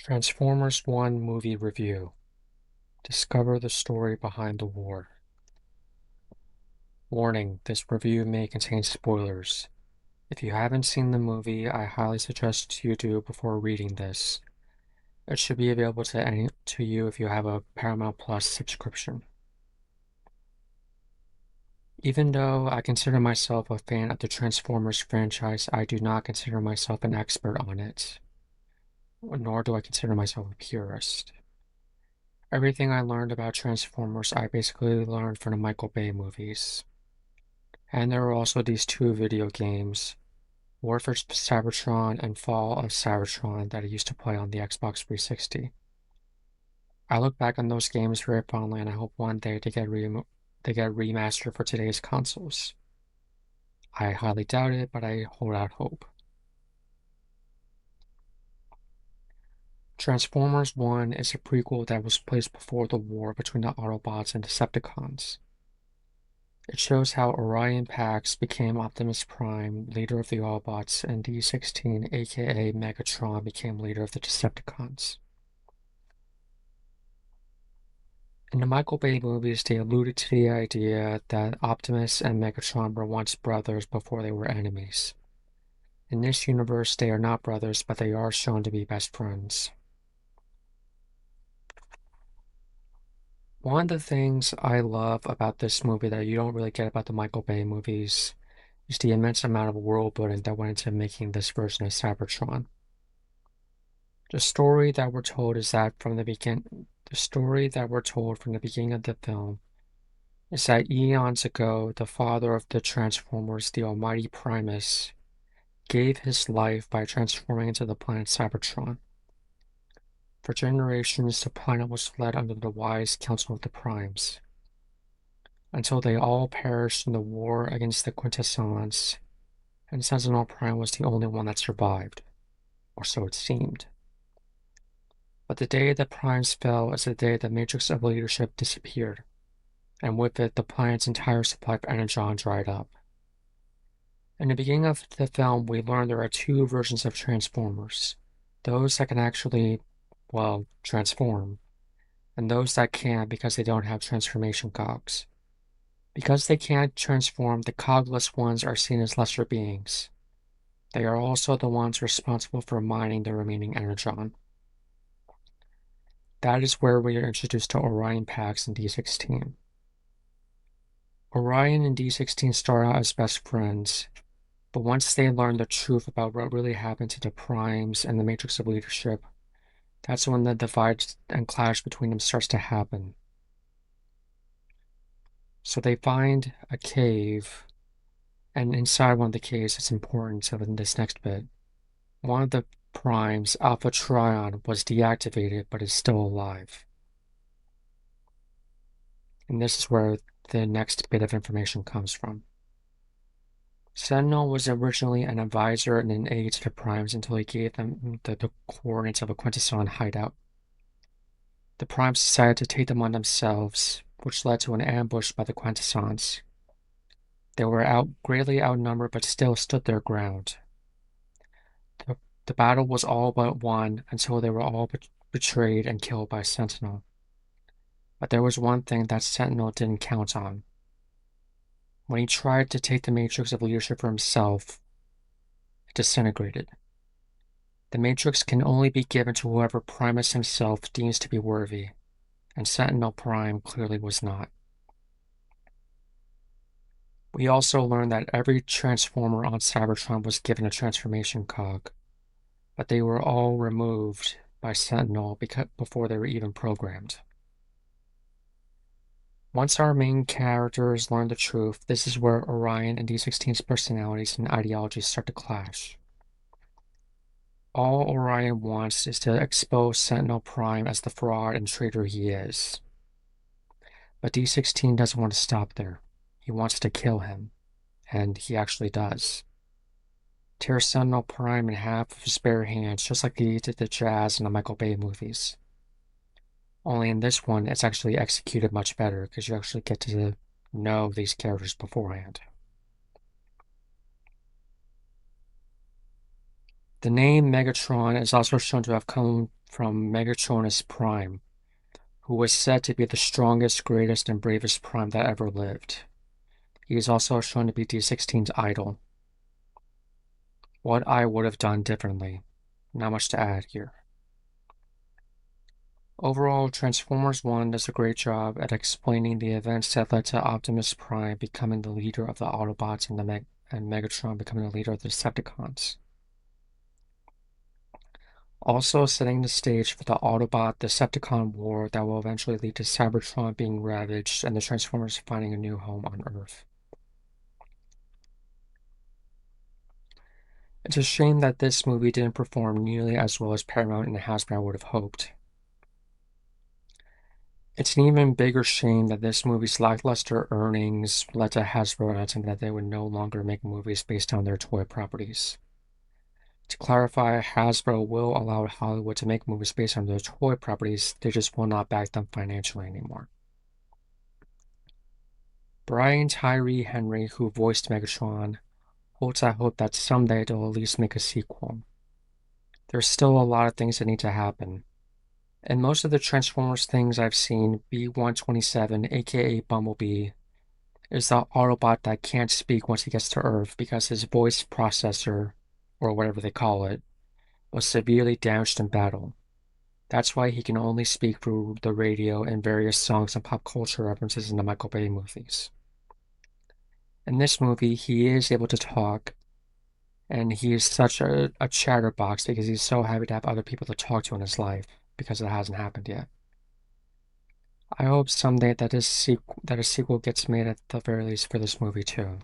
Transformers 1 Movie Review. Discover the story behind the war. Warning, this review may contain spoilers. If you haven't seen the movie, I highly suggest you do before reading this. It should be available to you if you have a Paramount Plus subscription. Even though I consider myself a fan of the Transformers franchise, I do not consider myself an expert on it, nor do I consider myself a purist. Everything I learned about Transformers, I basically learned from the Michael Bay movies. And there are also these two video games, War for Cybertron and Fall of Cybertron, that I used to play on the Xbox 360. I look back on those games very fondly, and I hope one day they get remastered for today's consoles. I highly doubt it, but I hold out hope. Transformers 1 is a prequel that was placed before the war between the Autobots and Decepticons. It shows how Orion Pax became Optimus Prime, leader of the Autobots, and D-16, aka Megatron, became leader of the Decepticons. In the Michael Bay movies, they alluded to the idea that Optimus and Megatron were once brothers before they were enemies. In this universe, they are not brothers, but they are shown to be best friends. One of the things I love about this movie that you don't really get about the Michael Bay movies is the immense amount of world building that went into making this version of Cybertron. The story that we're told is that from the begin, the story that we're told from the beginning of the film is that eons ago, the father of the Transformers, the Almighty Primus, gave his life by transforming into the planet Cybertron. For generations, the planet was led under the wise counsel of the Primes, until they all perished in the war against the Quintessons, and Sentinel Prime was the only one that survived, or so it seemed. But the day the Primes fell is the day the Matrix of Leadership disappeared, and with it the planet's entire supply of energon dried up. In the beginning of the film, we learn there are two versions of Transformers. Those that can actually, well, transform, and those that can't because they don't have transformation cogs. Because they can't transform, the cogless ones are seen as lesser beings. They are also the ones responsible for mining the remaining energon. That is where we are introduced to Orion Pax and D-16. Orion and D-16 start out as best friends, but once they learn the truth about what really happened to the Primes and the Matrix of Leadership, that's when the divide and clash between them starts to happen. So they find a cave, and inside one of the caves, it's important, so in this next bit, one of the Primes, Alpha Trion, was deactivated but is still alive. And this is where the next bit of information comes from. Sentinel was originally an advisor and an aide to the Primes until he gave them the coordinates of a Quintesson hideout. The Primes decided to take them on themselves, which led to an ambush by the Quintessons. They were greatly outnumbered but still stood their ground. The, the battle was all but won until they were all betrayed and killed by Sentinel. But there was one thing that Sentinel didn't count on. When he tried to take the Matrix of Leadership for himself, it disintegrated. The Matrix can only be given to whoever Primus himself deems to be worthy, and Sentinel Prime clearly was not. We also learned that every Transformer on Cybertron was given a transformation cog, but they were all removed by Sentinel before they were even programmed. Once our main characters learn the truth, this is where Orion and D-16's personalities and ideologies start to clash. All Orion wants is to expose Sentinel Prime as the fraud and traitor he is. But D-16 doesn't want to stop there. He wants to kill him, and he actually does. Tear Sentinel Prime in half with his bare hands, just like he did the Jazz in the Michael Bay movies. Only in this one, it's actually executed much better because you actually get to know these characters beforehand. The name Megatron is also shown to have come from Megatronus Prime, who was said to be the strongest, greatest, and bravest Prime that ever lived. He is also shown to be D16's idol. What I would have done differently. Not much to add here. Overall, Transformers 1 does a great job at explaining the events that led to Optimus Prime becoming the leader of the Autobots and Megatron becoming the leader of the Decepticons. Also setting the stage for the Autobot-Decepticon war that will eventually lead to Cybertron being ravaged and the Transformers finding a new home on Earth. It's a shame that this movie didn't perform nearly as well as Paramount and Hasbro would have hoped. It's an even bigger shame that this movie's lackluster earnings led to Hasbro announcing that they would no longer make movies based on their toy properties. To clarify, Hasbro will allow Hollywood to make movies based on their toy properties, they just will not back them financially anymore. Brian Tyree Henry, who voiced Megatron, holds out hope that someday they'll at least make a sequel. There's still a lot of things that need to happen. In most of the Transformers things I've seen, B-127, aka Bumblebee, is the Autobot that can't speak once he gets to Earth because his voice processor, or whatever they call it, was severely damaged in battle. That's why he can only speak through the radio in various songs and pop culture references in the Michael Bay movies. In this movie, he is able to talk, and he is such a chatterbox because he's so happy to have other people to talk to in his life because it hasn't happened yet. I hope someday that a sequel gets made at the very least for this movie too.